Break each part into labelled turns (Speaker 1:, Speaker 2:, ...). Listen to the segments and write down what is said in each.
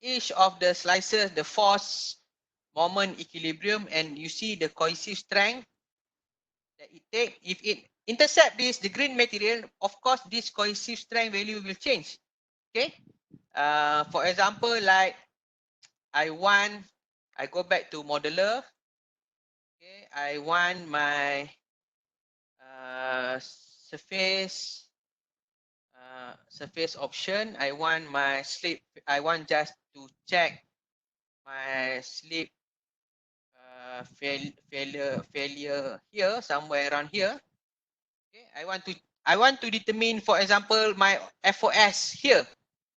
Speaker 1: each of the slices, the force, moment, equilibrium, and you see the cohesive strength that it take. If it intercept this, the green material, of course, this cohesive strength value will change. Okay. For example, like I go back to modeler. Okay, I want my surface option. I want my slip. I want just to check my slip failure here, somewhere around here. Okay, I want to determine, for example, my FOS here.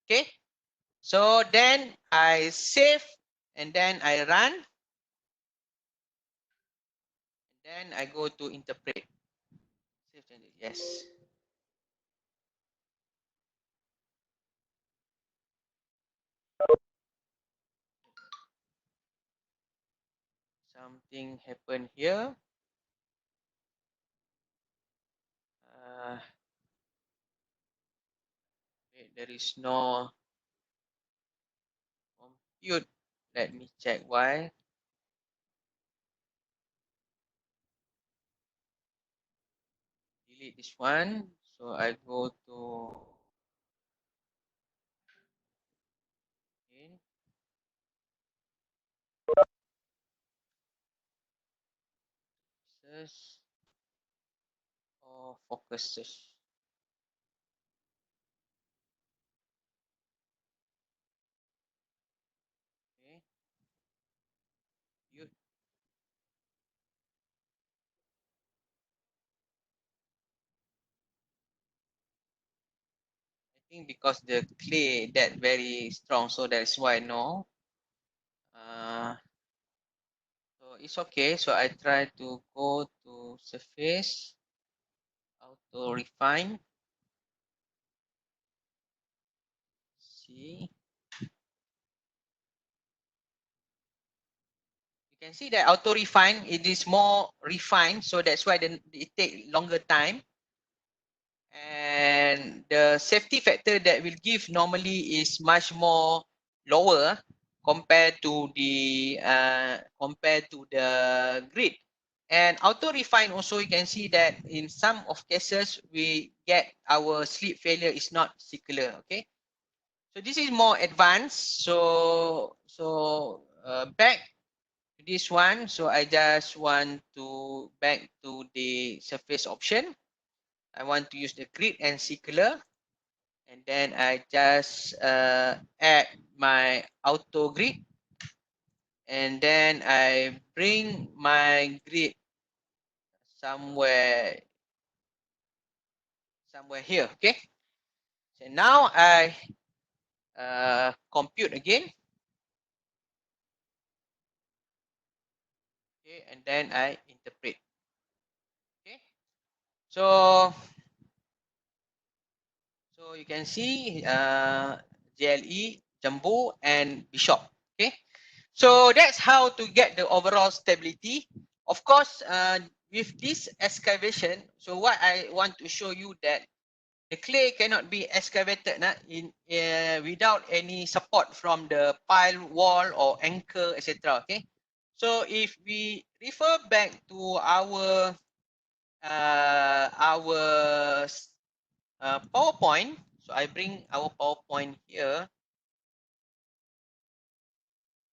Speaker 1: Okay, so then I save and then I run. And then I go to interpret. Save changes. Yes. Something happened here. Wait, there is no compute. Let me check why. Delete this one. So I go to search or focus search. Okay. You I think because the clay that very strong, so that's why no. So it's okay. So I try to go to surface, auto refine. See, you can see that auto refine, it is more refined, so that's why then it take longer time. And the safety factor that will give normally is much more lower compared to the grid. And auto refine also, you can see that in some of cases we get our slip failure is not circular. Okay, so this is more advanced. So back to this one. So I just want to back to the surface option. I want to use the grid and circular, and then I just add my auto grid, and then I bring my grid somewhere here. Okay, so now I compute again. Okay, and then I interpret. Okay, so you can see JLE, Jumbo, and Bishop. Okay, so that's how to get the overall stability. Of course, with this excavation, so what I want to show you that the clay cannot be excavated without any support from the pile, wall, or anchor, etc. Okay, so if we refer back to our PowerPoint, so I bring our PowerPoint here.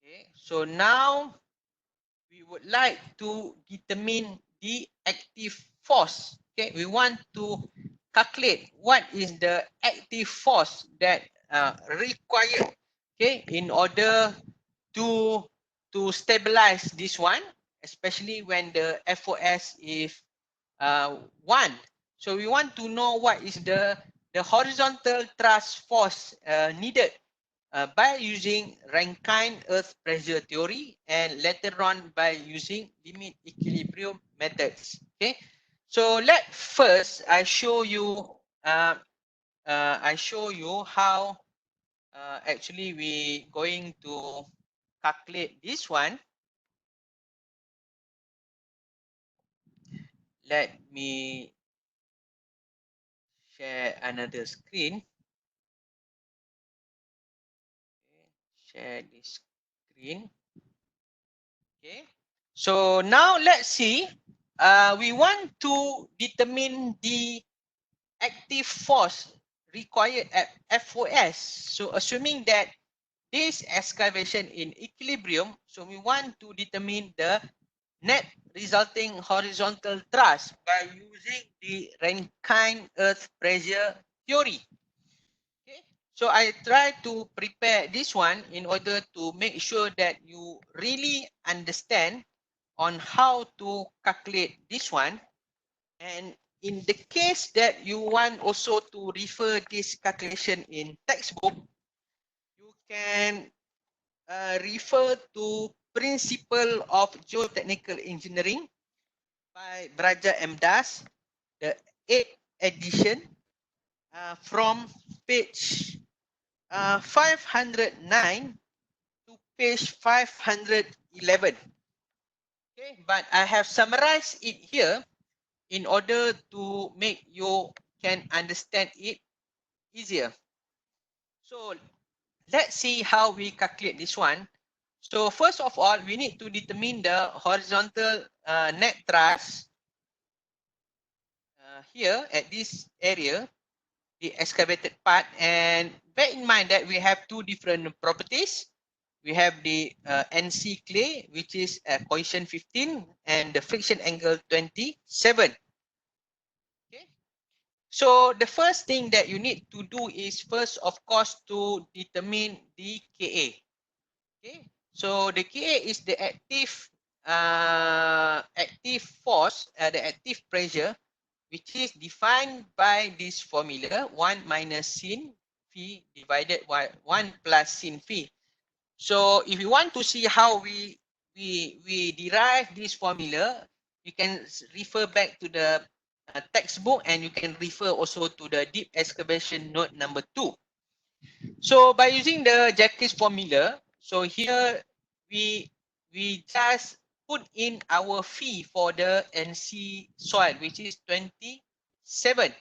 Speaker 1: Okay, so now we would like to determine the active force. Okay, we want to calculate what is the active force that required, okay, in order to stabilize this one, especially when the FOS is 1. So we want to know what is the horizontal thrust force needed by using Rankine earth pressure theory, and later on by using limit equilibrium methods. Okay, so let first I show you how actually we going to calculate this one. Let me share another screen. share this screen. Okay. So now let's see. We want to determine the active force required at FOS. So assuming that this excavation in equilibrium, so we want to determine the net resulting horizontal thrust by using the Rankine earth pressure theory. Okay. So I try to prepare this one in order to make sure that you really understand on how to calculate this one. And in the case that you want also to refer this calculation in textbook, you can refer to Principle of Geotechnical Engineering by Braja M. Das, the 8th edition, from page 509 to page 511. Okay, but I have summarized it here in order to make you can understand it easier. So let's see how we calculate this one. So first of all, we need to determine the horizontal net thrust here at this area, the excavated part. And bear in mind that we have two different properties. We have the NC clay, which is cohesion 15, and the friction angle 27. Okay. So the first thing that you need to do is first, of course, to determine the Ka. Okay. So the Ka is the active force, the active pressure, which is defined by this formula 1 minus sin phi divided by 1 plus sin phi. So if you want to see how we derive this formula, you can refer back to the textbook, and you can refer also to the deep excavation note number 2. So by using the Jacques formula, so here we just put in our phi for the NC soil, which is 27.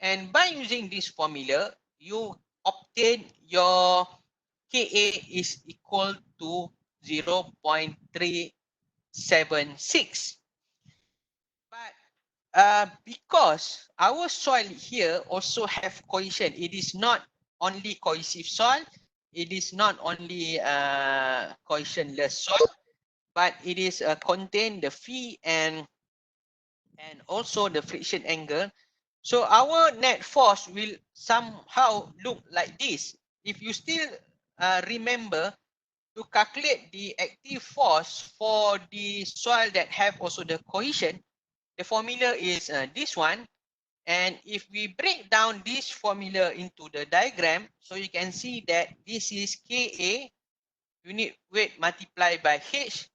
Speaker 1: And by using this formula, you obtain your Ka is equal to 0.376. But because our soil here also have cohesion, it is not only cohesive soil, it is not only cohesionless soil, but it is contain the phi and also the friction angle. So our net force will somehow look like this. If you still remember to calculate the active force for the soil that have also the cohesion, the formula is this one. And if we break down this formula into the diagram, so you can see that this is Ka unit weight multiplied by H,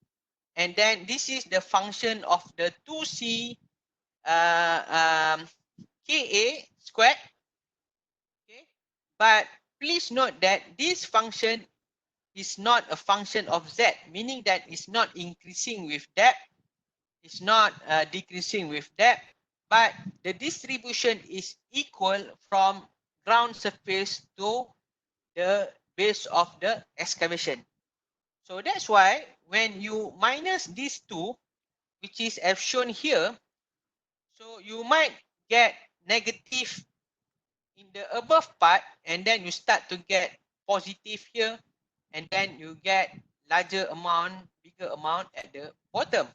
Speaker 1: and then this is the function of the 2C Ka squared. Okay, but please note that this function is not a function of Z, meaning that it's not increasing with depth, it's not decreasing with depth, but the distribution is equal from ground surface to the base of the excavation. So that's why when you minus these two, which is as shown here, so you might get negative in the above part, and then you start to get positive here, and then you get larger amount, bigger amount at the bottom.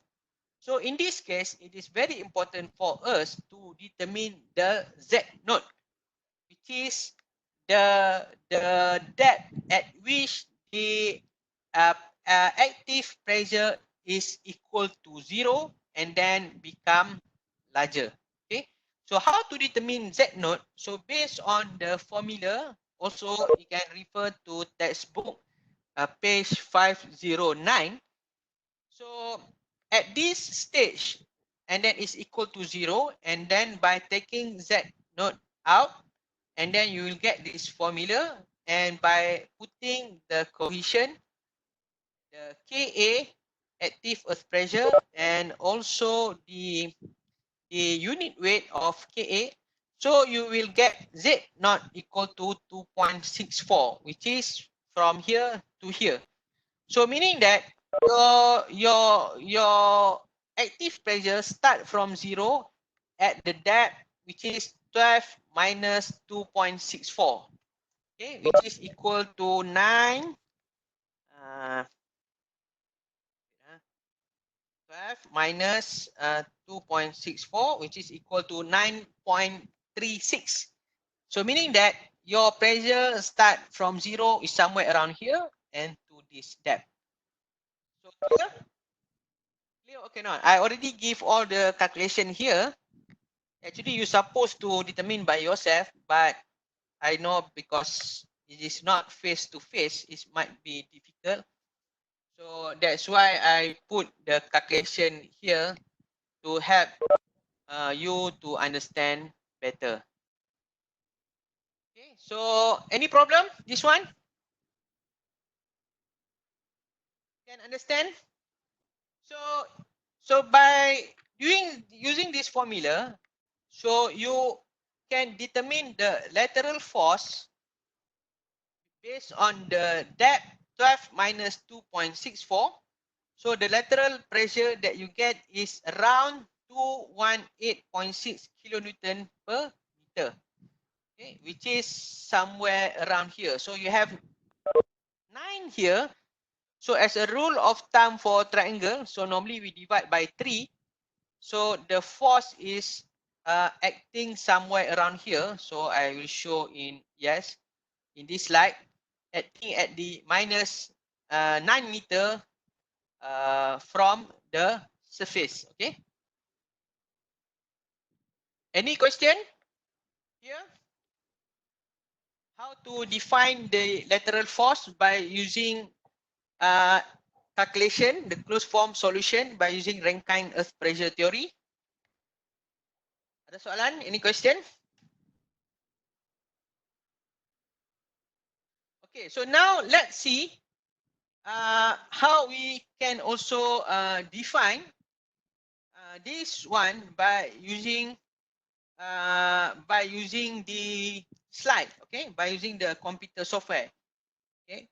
Speaker 1: So in this case, it is very important for us to determine the Z node, which is the depth at which the active pressure is equal to 0 and then become larger. Okay. So how to determine Z node? So based on the formula, also you can refer to textbook page 509. So at this stage, and then is equal to 0, and then by taking Z node out, and then you will get this formula, and by putting the cohesion, the Ka active earth pressure, and also the unit weight of Ka, so you will get Z not equal to 2.64, which is from here to here. So meaning that your active pressure start from 0 at the depth which is 12 minus 2.64, okay, which is equal to 9 12 minus 2.64, which is equal to 9.36. So meaning that your pressure start from 0 is somewhere around here and to this depth. So clear? Clear? Okay, now I already give all the calculation here. Actually, you're supposed to determine by yourself, but I know because it is not face to face, it might be difficult. So that's why I put the calculation here to help you to understand better. Okay, so any problem? This one? Can understand? So, so by using this formula, so you can determine the lateral force based on the depth 12 minus 2.64. So the lateral pressure that you get is around 218.6 kilonewton per meter. Okay, which is somewhere around here. So you have 9 here. So as a rule of thumb for triangle, so normally we divide by 3. So the force is acting somewhere around here. So I will show in, yes, in this slide, acting at the minus 9 meter from the surface. Okay. Any question here? How to define the lateral force by using calculation, the closed form solution by using Rankine earth pressure theory? Ada soalan? Any question? Okay, so now let's see how we can also define this one by using the slide. Okay, by using the computer software. Okay,